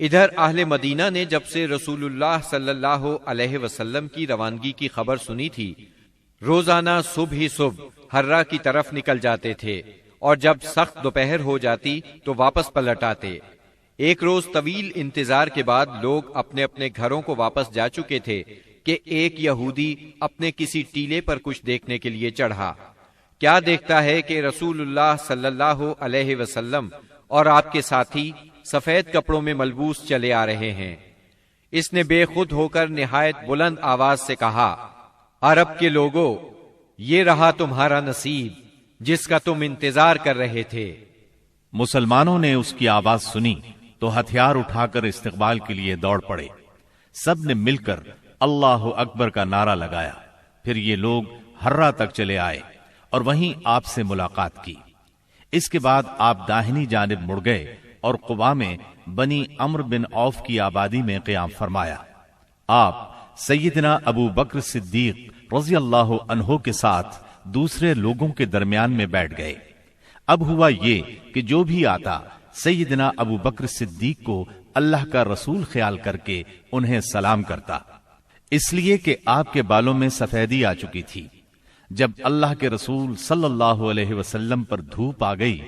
ادھر اہل مدینہ نے جب سے رسول اللہ صلی اللہ علیہ وسلم کی روانگی کی خبر سنی تھی، روزانہ صبح ہی صبح ہرہ کی طرف نکل جاتے تھے، اور جب سخت دوپہر ہو جاتی تو واپس پلٹ آتے۔ ایک روز طویل انتظار کے بعد لوگ اپنے اپنے گھروں کو واپس جا چکے تھے کہ ایک یہودی اپنے کسی ٹیلے پر کچھ دیکھنے کے لیے چڑھا۔ کیا دیکھتا ہے کہ رسول اللہ صلی اللہ علیہ وسلم اور آپ کے ساتھی سفید کپڑوں میں ملبوس چلے آ رہے ہیں۔ اس نے بے خود ہو کر نہایت بلند آواز سے کہا، عرب کے لوگوں، یہ رہا تمہارا نصیب جس کا تم انتظار کر رہے تھے۔ مسلمانوں نے اس کی آواز سنی تو ہتھیار اٹھا کر استقبال کے لیے دوڑ پڑے۔ سب نے مل کر اللہ اکبر کا نعرہ لگایا۔ پھر یہ لوگ ہرہ تک چلے آئے اور وہیں آپ سے ملاقات کی۔ اس کے بعد آپ داہنی جانب مڑ گئے اور قباء میں بنی عمرو بن عوف کی آبادی میں قیام فرمایا۔ آپ سیدنا ابو بکر صدیق رضی اللہ عنہ کے ساتھ دوسرے لوگوں کے درمیان میں بیٹھ گئے۔ اب ہوا یہ کہ جو بھی آتا سیدنا ابو بکر صدیق کو اللہ کا رسول خیال کر کے انہیں سلام کرتا، اس لیے کہ آپ کے بالوں میں سفیدی آ چکی تھی۔ جب اللہ کے رسول صلی اللہ علیہ وسلم پر دھوپ آ گئی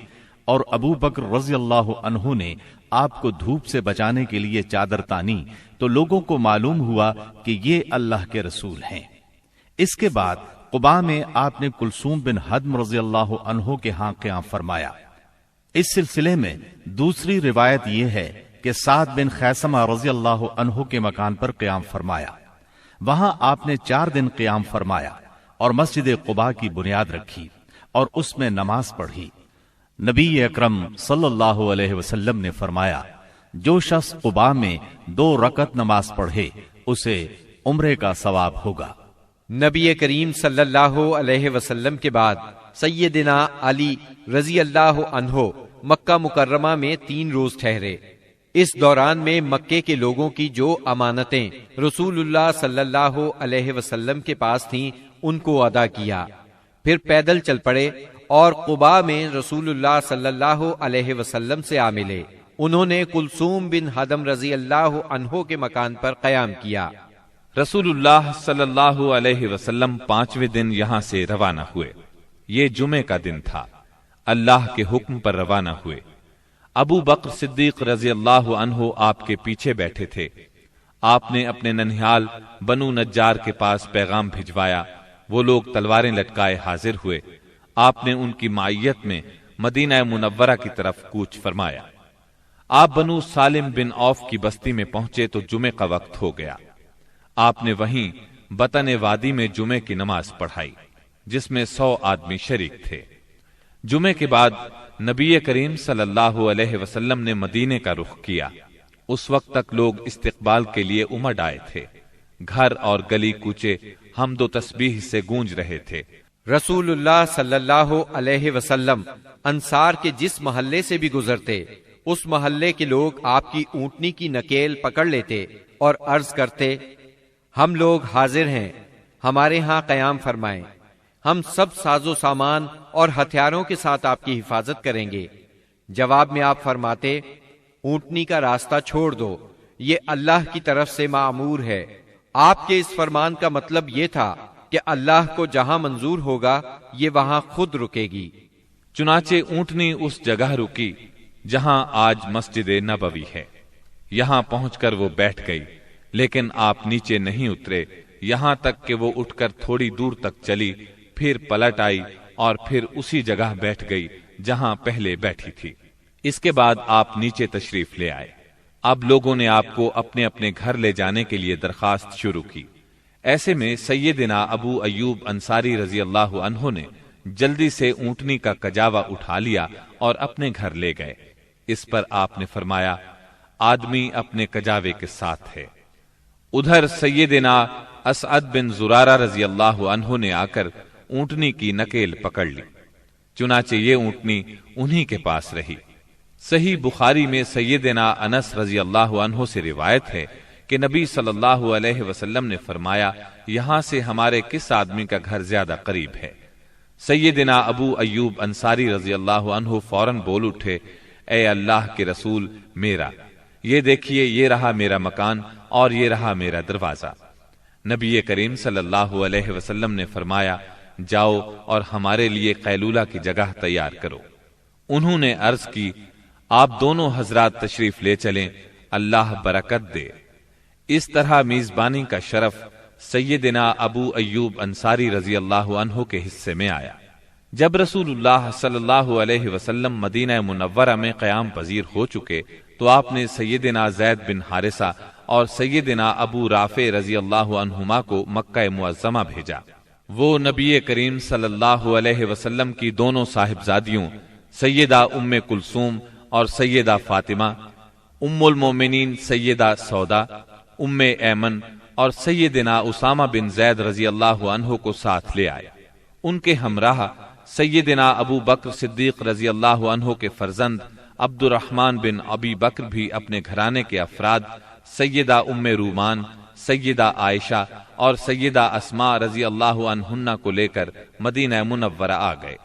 اور ابو بکر رضی اللہ عنہ نے آپ کو دھوپ سے بچانے کے لیے چادر تانی تو لوگوں کو معلوم ہوا کہ یہ اللہ کے رسول ہیں۔ اس کے بعد قباء میں آپ نے کلثوم بن حدم رضی اللہ عنہ کے ہاں قیام فرمایا۔ اس سلسلے میں دوسری روایت یہ ہے کہ سعد بن خیثمہ رضی اللہ عنہ کے مکان پر قیام فرمایا۔ وہاں آپ نے 4 دن قیام فرمایا اور مسجد قباء کی بنیاد رکھی اور اس میں نماز پڑھی۔ نبی اکرم صلی اللہ علیہ وسلم نے فرمایا، جو شخص قباء میں 2 رکعت نماز پڑھے اسے عمرے کا ثواب ہوگا۔ نبی کریم صلی اللہ علیہ وسلم کے بعد سیدنا علی رضی اللہ عنہ مکہ مکرمہ میں 3 روز ٹھہرے۔ اس دوران میں مکے کے لوگوں کی جو امانتیں رسول اللہ صلی اللہ علیہ وسلم کے پاس تھیں ان کو ادا کیا، پھر پیدل چل پڑے اور قباء میں رسول اللہ صلی اللہ علیہ وسلم سے آ ملے۔ انہوں نے کلثوم بن حدم رضی اللہ عنہ کے مکان پر قیام کیا۔ رسول اللہ صلی اللہ علیہ وسلم 5ویں دن یہاں سے روانہ ہوئے۔ یہ جمعے کا دن تھا۔ اللہ کے حکم پر روانہ ہوئے۔ ابو بکر صدیق رضی اللہ عنہ آپ کے پیچھے بیٹھے تھے۔ آپ نے اپنے ننھیال بنو نجار کے پاس پیغام بھجوایا۔ وہ لوگ تلواریں لٹکائے حاضر ہوئے۔ آپ نے ان کی معیت میں مدینہ منورہ کی طرف کوچ فرمایا۔ آپ بنو سالم بن عوف کی بستی میں پہنچے تو جمعے کا وقت ہو گیا۔ آپ نے وہیں بطن وادی میں جمعے کی نماز پڑھائی جس میں 100 آدمی شریک تھے۔ جمعے کے بعد نبی کریم صلی اللہ علیہ وسلم نے مدینے کا رخ کیا۔ اس وقت تک لوگ استقبال کے لیے امڈ آئے تھے۔ گھر اور گلی کوچے حمد و تسبیح سے گونج رہے تھے۔ رسول اللہ صلی اللہ علیہ وسلم انصار کے جس محلے سے بھی گزرتے اس محلے کے لوگ آپ کی اونٹنی کی نکیل پکڑ لیتے اور عرض کرتے، ہم لوگ حاضر ہیں، ہمارے ہاں قیام فرمائیں، ہم سب ساز و سامان اور ہتھیاروں کے ساتھ آپ کی حفاظت کریں گے۔ جواب میں آپ فرماتے، اونٹنی کا راستہ چھوڑ دو، یہ اللہ کی طرف سے معمور ہے۔ آپ کے اس فرمان کا مطلب یہ تھا کہ اللہ کو جہاں منظور ہوگا یہ وہاں خود رکے گی۔ چنانچہ اونٹنی اس جگہ رکی جہاں آج مسجد نبوی ہے۔ یہاں پہنچ کر وہ بیٹھ گئی، لیکن آپ نیچے نہیں اترے یہاں تک کہ وہ اٹھ کر تھوڑی دور تک چلی، پھر پلٹ آئی اور پھر اسی جگہ بیٹھ گئی جہاں پہلے بیٹھی تھی۔ اس کے بعد آپ نیچے تشریف لے آئے۔ اب لوگوں نے آپ کو اپنے اپنے گھر لے جانے کے لیے درخواست شروع کی۔ ایسے میں سیدنا ابو ایوب انصاری رضی اللہ عنہ نے جلدی سے اونٹنی کا کجاوا اٹھا لیا اور اپنے گھر لے گئے۔ اس پر آپ نے فرمایا، آدمی اپنے کجاوے کے ساتھ ہے۔ ادھر سیدنا اسعد بن زرارہ رضی اللہ عنہ نے آ کر اونٹنی کی نکیل پکڑ لی، چنانچہ یہ اونٹنی انہی کے پاس رہی۔ صحیح بخاری میں سیدنا انس رضی اللہ عنہ سے روایت ہے کہ نبی صلی اللہ علیہ وسلم نے فرمایا، یہاں سے ہمارے کس آدمی کا گھر زیادہ قریب ہے؟ سیدنا ابو ایوب انصاری رضی اللہ عنہ فوراً بول اٹھے، اے اللہ کے رسول، میرا، یہ دیکھیے یہ رہا میرا مکان اور یہ رہا میرا دروازہ۔ نبی کریم صلی اللہ علیہ وسلم نے فرمایا جاؤ اور ہمارے لیے قیلولہ کی جگہ تیار کرو۔ انہوں نے عرض کی آپ دونوں حضرات تشریف لے چلیں، اللہ برکت دے۔ اس طرح میزبانی کا شرف سیدنا ابو ایوب انصاری رضی اللہ عنہ کے حصے میں آیا۔ جب رسول اللہ صلی اللہ علیہ وسلم مدینہ منورہ میں قیام پذیر ہو چکے تو آپ نے سیدنا زید بن حارثہ اور سیدنا ابو رافع رضی اللہ عنہما کو مکہ معظمہ بھیجا۔ وہ نبی کریم صلی اللہ علیہ وسلم کی دونوں صاحبزادیوں سیدہ ام کلثوم اور سیدہ فاطمہ، ام المومنین سیدہ سودا، ام ایمن اور سیدنا اسامہ بن زید رضی اللہ عنہ کو ساتھ لے آئے۔ ان کے ہمراہ سیدنا ابو بکر صدیق رضی اللہ عنہ کے فرزند عبد الرحمن بن ابی بکر بھی اپنے گھرانے کے افراد سیدہ ام رومان، سیدہ عائشہ اور سیدہ اسماء رضی اللہ عنہن کو لے کر مدینہ منورہ آ گئے۔